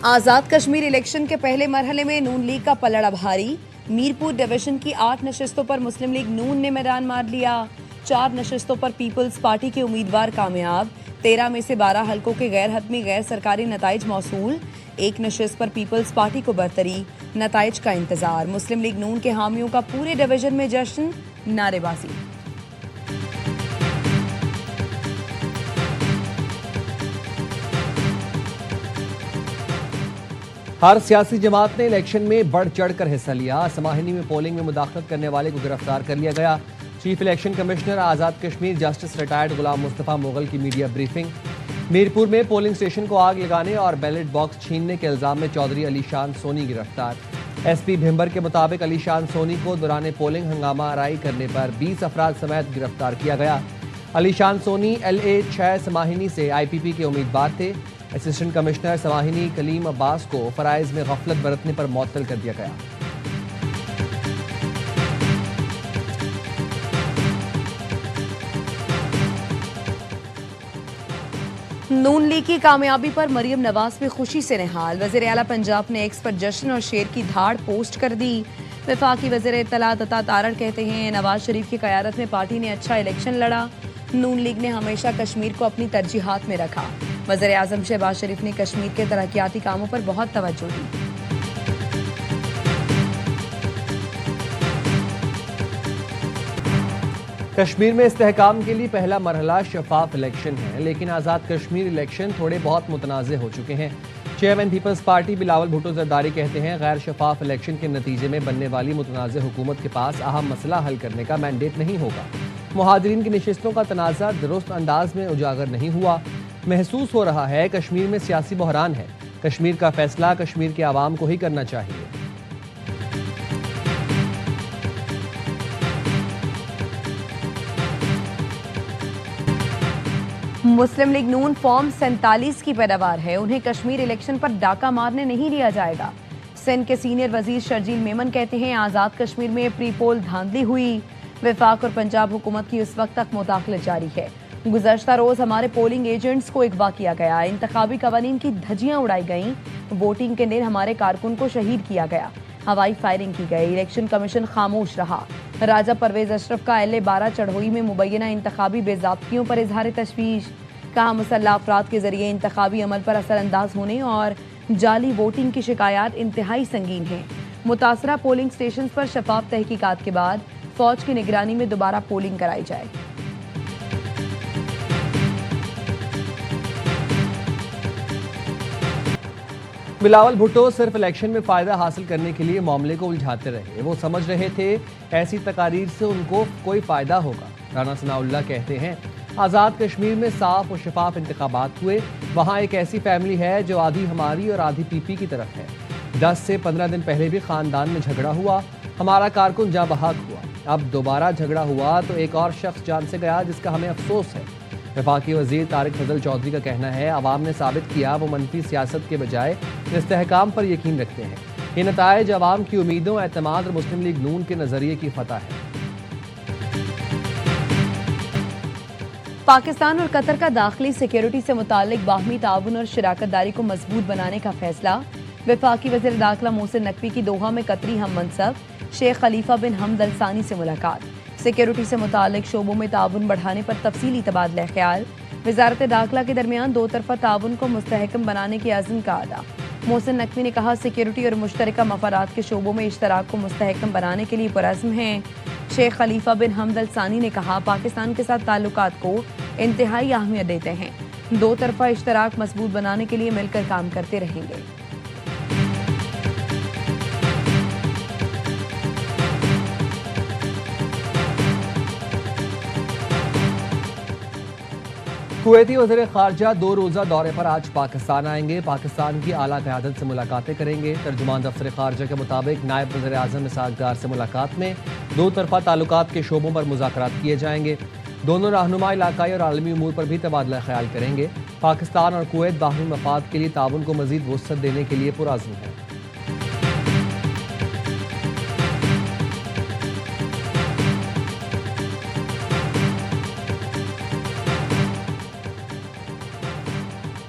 Azad Kashmir election के पहले मरहले में नून लीग का पलड़ा भारी। मीरपुर डिवीजन की 8 नशिस्तों पर मुस्लिम लीग नून ने मैदान मार लिया। 4 नशिस्तों पर पीपल्स पार्टी के उम्मीदवार कामयाब। 13 में से 12 हलकों के गैर हतमी गैर सरकारी नताइज मौसूल। 1 नशिस्त पर पीपल्स पार्टी को बरतरी, नताइज का इंतजार। मुस्लिम लीग नून के हामियों का पूरे डिवीजन में जश्न, नारेबाजी। हर सियासी जमात ने इलेक्शन में बढ़ चढ़ कर हिस्सा लिया। समाहिनी में पोलिंग में मुदाखलत करने वाले को गिरफ्तार कर लिया गया। Chief election commissioner Azad Kashmir justice retired गुलाम मुस्तफ़ा मुगल की मीडिया ब्रीफिंग। मीरपुर में पोलिंग स्टेशन को आग लगाने और बैलेट बॉक्स छीनने के इल्जाम में चौधरी अलीशान सोनी गिरफ्तार। एसपी भिंबर के मुताबिक अलीशान सोनी को दौरान पोलिंग हंगामा आराई करने पर 20 अफराद समेत गिरफ्तार किया गया। अलीशान सोनी LA 6 समाहिनी से IPP के उम्मीदवार थे। असिस्टेंट कमिश्नर समाहिनी कलीम अब्बास को फराइज में गफलत बरतने पर मुअत्तल कर दिया गया। नून लीग की कामयाबी पर मरियम नवाज भी खुशी से निहाल। वज़ीर आला पंजाब ने एक्स पर जश्न और शेर की धाड़ पोस्ट कर दी। वफाकी वज़ीर इत्तलात अता तारड़ कहते हैं, नवाज शरीफ की क़यादत में पार्टी ने अच्छा इलेक्शन लड़ा। नून लीग ने हमेशा कश्मीर को अपनी तरजीहात में रखा। वज़ीर आज़म शहबाज शरीफ ने कश्मीर के तरक्याती कामों पर बहुत तवज्जो दी। कश्मीर में इस्तेहकाम के लिए पहला मरहला शफाफ इलेक्शन है, लेकिन आज़ाद कश्मीर इलेक्शन थोड़े बहुत मुतनाज़े हो चुके हैं। Chairman Peoples Party Bilawal Bhutto Zardari कहते हैं, गैर शफाफ इलेक्शन के नतीजे में बनने वाली मुतनाज़े हुकूमत के पास अहम मसला हल करने का मैंडेट नहीं होगा। मुहाजिरीन की नशिस्तों का तनाज़ा दुरुस्त अंदाज में उजागर नहीं हुआ। महसूस हो रहा है कश्मीर में सियासी बहरान है। कश्मीर का फैसला कश्मीर के आवाम को ही करना चाहिए। मुस्लिम लीग नून फॉर्म 47 की पैदावार है। उन्हें कश्मीर इलेक्शन पर डाका मारने नहीं दिया जाएगा। सिंध के सीनियर वजीर शर्जील मेमन कहते हैं, आज़ाद कश्मीर में प्री पोल धांधली हुई। वफाक और पंजाब हुकूमत की उस वक्त तक मुदाखलत जारी है। गुज़श्ता रोज हमारे पोलिंग एजेंट्स को अगवा किया गया। इंतखाबी कवानीन की धज्जियां उड़ाई गईं। वोटिंग के दिन हमारे कारकुन को शहीद किया गया। हवाई फायरिंग की गई। इलेक्शन कमीशन खामोश रहा। राजा परवेज अशरफ का LA 12 चढ़ोई में मुबैना इंतखाबी बेज़ाब्तियों पर इजहार तशवीश। कहा, मुसल्लह अफराद के जरिए इंतखाबी अमल पर असरअंदाज होने और जाली वोटिंग की शिकायत इंतहाई संगीन हैं। मुतासरा पोलिंग स्टेशन पर शफाफ तहकीकात के बाद फौज की निगरानी में दोबारा पोलिंग कराई जाए। बिलावल भुट्टो सिर्फ इलेक्शन में फ़ायदा हासिल करने के लिए मामले को उलझाते रहे। वो समझ रहे थे ऐसी तकारीर से उनको कोई फ़ायदा होगा। राना सनाउल्लाह कहते हैं, आज़ाद कश्मीर में साफ और शफाफ इंतखाबात हुए। वहाँ एक ऐसी फैमिली है जो आधी हमारी और आधी PP की तरफ है। 10 से 15 दिन पहले भी ख़ानदान में झगड़ा हुआ। हमारा कारकुन जाँ बहक हुआ। अब दोबारा झगड़ा हुआ तो एक और शख्स जान से गया, जिसका हमें अफसोस है। वफाकी वज़ीर तारिक फजल चौधरी का कहना है, आवाम ने साबित किया वो मनफी सियासत के बजाय इस्तेहकाम पर यकीन रखते हैं। ये नताइज आवाम की उम्मीदों, एतमाद और मुस्लिम लीग नून के नज़रिए की फतह है। पाकिस्तान और कतर का दाखिली सिक्योरिटी से मुताल्लिक बाहमी ताउन और शराकतदारी को मजबूत बनाने का फैसला। वफाकी वज़ीर दाखिला मोहसिन नकवी की दोहा में कतरी हम मनसब शेख खलीफा बिन हमद अल सानी से मुलाकात। सिक्योरिटी से मुताल्लिक शोबों में ताउन बढ़ाने पर तफसीली तबादला ख्याल। वजारत दाखिला के दरमियान दो तरफा ताउन को मुस्तहकम बनाने के अज़्म का अदा। मोहसिन नकवी ने कहा, सिक्योरिटी और मुश्तरका मफादात के शोबों में इश्तराक को मुस्तहकम बनाने के लिए पुरअज़्म हैं। शेख खलीफा बिन हमद अल सानी ने कहा, पाकिस्तान के साथ ताल्लुकात को इंतहाई अहमियत देते हैं। दो तरफा इश्तराक मजबूत बनाने के लिए मिलकर काम करते रहेंगे। कुवैती वज़ीर ख़ारजा 2 रोज़ा दौरे पर आज पाकिस्तान आएंगे। पाकिस्तान की आला क़यादत से मुलाकातें करेंगे। तर्जुमान दफ्तर ख़ारजा के मुताबिक नायब वज़ीर आज़म इसहाक़ डार से मुलाकात में दो तरफा ताल्लुकात के शोबों पर मुज़ाकरात किए जाएंगे। दोनों रहनुमा इलाकाई और आलमी उमूर पर भी तबादला ख्याल करेंगे। पाकिस्तान और कुवैत बाहमी मफाद के लिए ताउन को मज़ीद वुसअत देने के लिए पुरअज़्म है।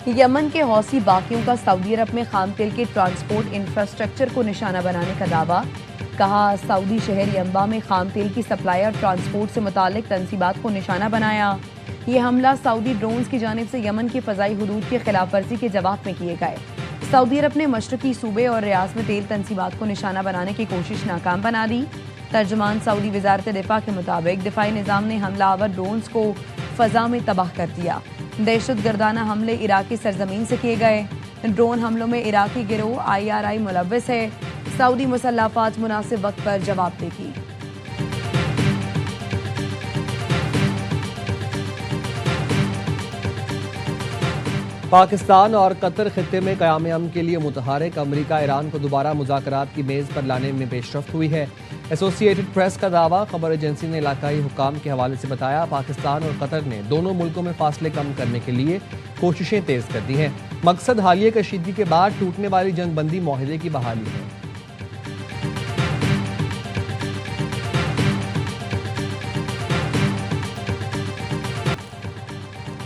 یمن کے حوثی باغیوں کا سعودی عرب میں خام تیل کے ٹرانسپورٹ انفراسٹرکچر کو نشانہ بنانے کا دعویٰ. کہا سعودی شہر ینبع میں خام تیل کی سپلائی اور ٹرانسپورٹ سے متعلق تنصیبات کو نشانہ بنایا. یہ حملہ سعودی ڈرونز کی جانب سے یمن کی فضائی حدود کی خلاف ورزی کے جواب میں کیے گئے. سعودی عرب نے مشرقی صوبے اور ریاض میں تیل تنصیبات کو نشانہ بنانے کی کوشش ناکام بنا دی. ترجمان سعودی وزارت دفاع کے مطابق دفاعی نظام نے حملہ آور ڈرونز کو فضا میں تباہ کر دیا. دہشت گردانہ حملے عراقی سرزمین سے کیے گئے. ڈرون حملوں میں عراقی گروہ IRI ملوث ہے. سعودی مسلح افواج مناسب وقت پر جواب دے گی. پاکستان اور قطر خطے میں قیام امن کے لیے متحرک. امریکہ ایران کو دوبارہ مذاکرات کی میز پر لانے میں پیش رفت ہوئی ہے. ایسوسی ایٹڈ پریس کا دعویٰ. خبر ایجنسی نے علاقائی حکام کے حوالے سے بتایا پاکستان اور قطر نے دونوں ملکوں میں فاصلے کم کرنے کے لیے کوششیں تیز کر دی ہیں. مقصد حالیہ کشیدگی کے بعد ٹوٹنے والی جنگ بندی معاہدے کی بحالی ہے.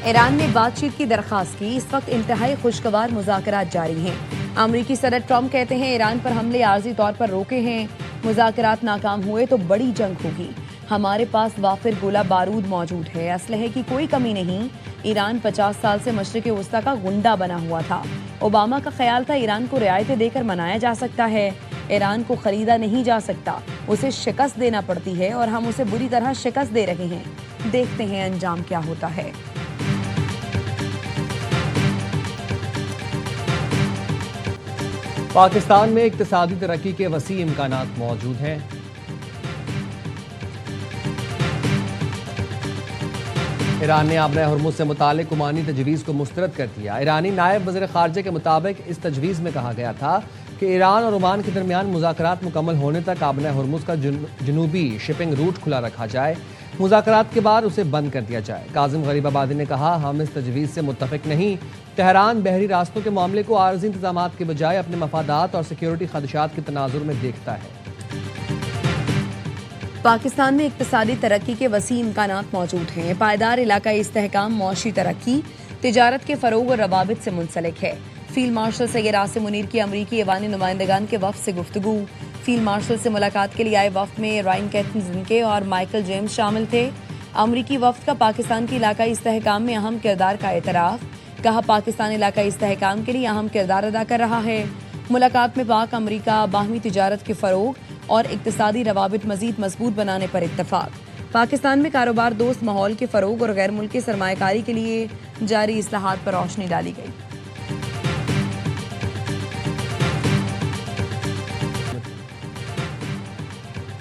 ایران نے بات چیت کی درخواست کی. اس وقت انتہائی خوشگوار مذاکرات جاری ہیں. امریکی صدر ٹرمپ کہتے ہیں ایران پر حملے عارضی طور پر روکے ہیں. مذاکرات ناکام ہوئے تو بڑی جنگ ہوگی. ہمارے پاس وافر گولہ بارود موجود ہے. اسلحے کی کوئی کمی نہیں. ایران 50 سال سے مشرق وسطی کا گنڈا بنا ہوا تھا. اوباما کا خیال تھا ایران کو رعایتیں دے کر منایا جا سکتا ہے. ایران کو خریدا نہیں جا سکتا. اسے شکست دینا پڑتی ہے اور ہم اسے بری طرح شکست دے رہے ہیں. دیکھتے ہیں انجام کیا ہوتا ہے. پاکستان میں اقتصادی ترقی کے وسیع امکانات موجود ہیں. ایران نے آبرہ ہرمز سے متعلق عمانی تجویز کو مسترد کر دیا. ایرانی نائب وزیر خارجہ کے مطابق اس تجویز میں کہا گیا تھا کہ ایران اور عمان کے درمیان مذاکرات مکمل ہونے تک آبرہ ہرمز کا جنوبی شپنگ روٹ کھلا رکھا جائے. مذاکرات کے بعد اسے بند کر دیا جائے. کاظم غریب آبادی نے کہا ہم اس تجویز سے متفق نہیں. تہران بحری راستوں کے معاملے کو عارضی انتظامات کے بجائے اپنے مفادات اور سیکیورٹی خدشات کے تناظر میں دیکھتا ہے. پاکستان میں اقتصادی ترقی کے وسیع امکانات موجود ہیں. پائیدار علاقائی استحکام معاشی ترقی، تجارت کے فروغ اور روابط سے منسلک ہے. فیلڈ مارشل سید عاصم منیر کی امریکی ایوانی نمائندگان کے وفد سے گفتگو. فیلڈ مارشل سے ملاقات کے لیے آئے وفد میں رائن کیتھن زنکے اور مائیکل جیمز شامل تھے. امریکی وفد کا پاکستان کی علاقائی استحکام میں اہم کردار کا اعتراف. کہا پاکستان علاقائی استحکام کے لیے اہم کردار ادا کر رہا ہے. ملاقات میں پاک امریکہ باہمی تجارت کے فروغ اور اقتصادی روابط مزید مضبوط بنانے پر اتفاق. پاکستان میں کاروبار دوست ماحول کے فروغ اور غیر ملکی سرمایہ کاری کے لیے جاری اصلاحات پر روشنی ڈالی گئی.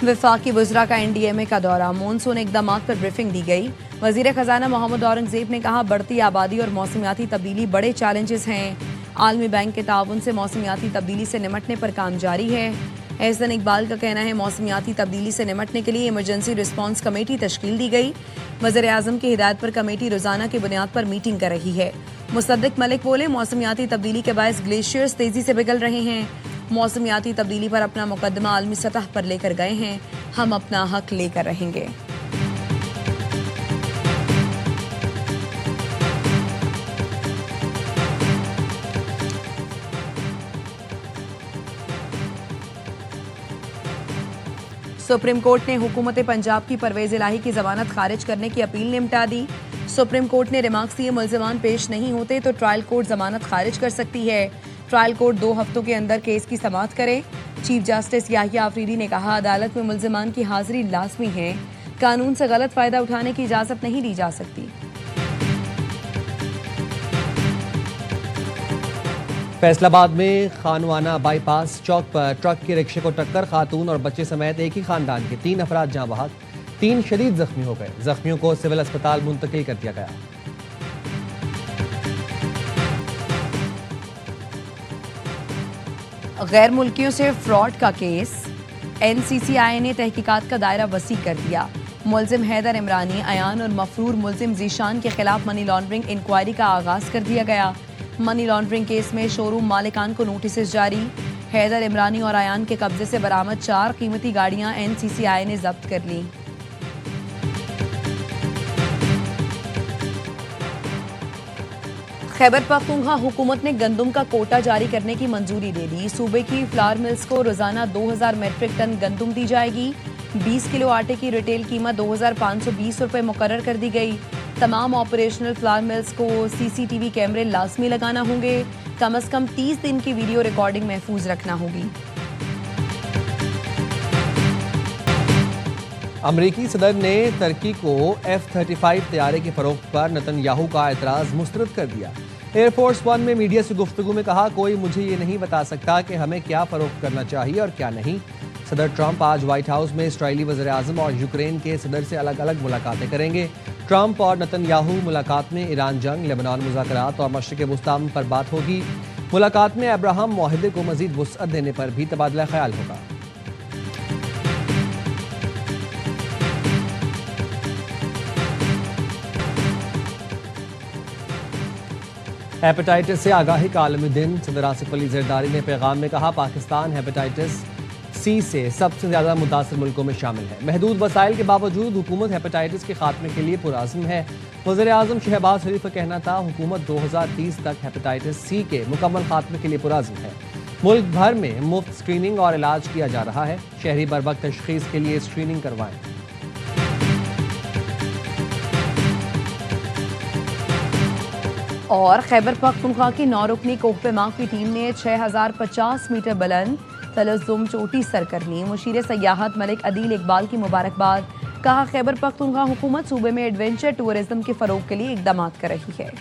وفاقی وزراء کا NDMA کا دورہ. مونسون اقدامات پر بریفنگ دی گئی. وزیر خزانہ محمد اورنگزیب نے کہا بڑھتی آبادی اور موسمیاتی تبدیلی بڑے چیلنجز ہیں. عالمی بینک کے تعاون سے موسمیاتی تبدیلی سے نمٹنے پر کام جاری ہے. احسن اقبال کا کہنا ہے موسمیاتی تبدیلی سے نمٹنے کے لیے ایمرجنسی رسپانس کمیٹی تشکیل دی گئی. وزیر اعظم کی ہدایت پر کمیٹی روزانہ کی بنیاد پر میٹنگ کر رہی ہے. مصدق ملک بولے موسمیاتی تبدیلی کے باعث گلیشیئرز تیزی سے پگھل رہے ہیں. موسمیاتی تبدیلی پر اپنا مقدمہ عالمی سطح پر لے کر گئے ہیں. ہم اپنا حق لے کر رہیں گے. سپریم کورٹ نے حکومت پنجاب کی پرویز الہی کی ضمانت خارج کرنے کی اپیل نمٹا دی. سپریم کورٹ نے ریمارکس دیے ملزمان پیش نہیں ہوتے تو ٹرائل کورٹ ضمانت خارج کر سکتی ہے. ٹرائل کورٹ 2 ہفتوں کے اندر کیس کی سماعت کرے. چیف جسٹس یحییٰ آفریدی نے کہا عدالت میں ملزمان کی حاضری لازمی ہے. قانون سے غلط فائدہ اٹھانے کی اجازت نہیں دی جا سکتی. فیصل آباد میں خانوانہ by pass Chowk per truck کے رکشے کو ٹکر. خاتون اور بچے سمیت ایک ہی خاندان کے 3 افراد جاں بحق، 3 شدید زخمی ہو گئے. زخمیوں کو سول اسپتال منتقل کر دیا گیا. غیر ملکیوں سے فراڈ کا کیس. NCCI نے تحقیقات کا دائرہ وسیع کر دیا. ملزم حیدر عمرانی، ایان اور مفرور ملزم ذیشان کے خلاف منی لانڈرنگ انکوائری کا آغاز کر دیا گیا. منی لانڈرنگ کیس میں شو روم مالکان کو نوٹسز جاری. حیدر عمرانی اور ایان کے قبضے سے برآمد 4 قیمتی گاڑیاں NCCI نے ضبط کر لیں. खैबर पख्तूनख्वा हुकूमत ने गंदम का कोटा जारी करने की मंजूरी दे दी। सूबे की फ्लावर मिल्स को रोजाना 2000 मेट्रिक टन गंदम दी जाएगी। 20 किलो आटे की रिटेल कीमत 2520 रुपए मुकर्रर कर दी गई। तमाम ऑपरेशनल फ्लावर मिल्स को सीसीटीवी कैमरे लाजमी लगाना होंगे। कम से कम 30 दिन की वीडियो रिकॉर्डिंग महफूज रखना होगी। अमरीकी सदर ने तुर्की को F-35 तैयारे की फरोख्त पर नेतन्याहू का एतराज़ मुस्तरद कर दिया। एयरफोर्स वन में मीडिया से गुफ्तगू में कहा, कोई मुझे ये नहीं बता सकता कि हमें क्या फरोख्त करना चाहिए और क्या नहीं। सदर ट्रंप आज व्हाइट हाउस में इस्राईली वज़ीर-ए-आज़म और यूक्रेन के सदर से अलग अलग मुलाकातें करेंगे। ट्रंप और नेतन्याहू मुलाकात में ईरान जंग, लेबनान मुज़ाकरात और मशरिक़ वुस्ता पर बात होगी। मुलाकात में अब्राहम मुआहिदे को मज़ीद वुसअत देने पर भी तबादला ख्याल होगा। हेपेटाइटिस से आगाही का आलमी दिन। सदर आसिफ अली जरदारी ने पैगाम में कहा, पाकिस्तान हेपेटाइटिस सी से सबसे ज़्यादा मुतासर मुल्कों में शामिल है। महदूद वसाइल के बावजूद हुकूमत हेपेटाइटिस के खात्मे के लिए पुरअज़्म है। वज़ीर-ए-आज़म शहबाज शरीफ का कहना था, हुकूमत 2030 तक हेपेटाइटिस सी के मुकम्मल खात्मे के लिए पुरअज़्म है। मुल्क भर में मुफ्त स्क्रीनिंग और इलाज किया जा रहा है। शहरी बरवक्त तशख़ीस के लिए स्क्रीनिंग करवाएं। और खैबर पख्तूनख्वा की 9 रुकनी कोह-ए-माह की टीम ने 6050 मीटर बुलंद तलज़्ज़ुम चोटी सर कर ली। मुशीर सयाहत मलिक अदील इकबाल की मुबारकबाद। कहा, खैबर पख्तूनख्वा हुकूमत सूबे में एडवेंचर टूरिज्म के फ़रोग़ के लिए इक़दामात कर रही है।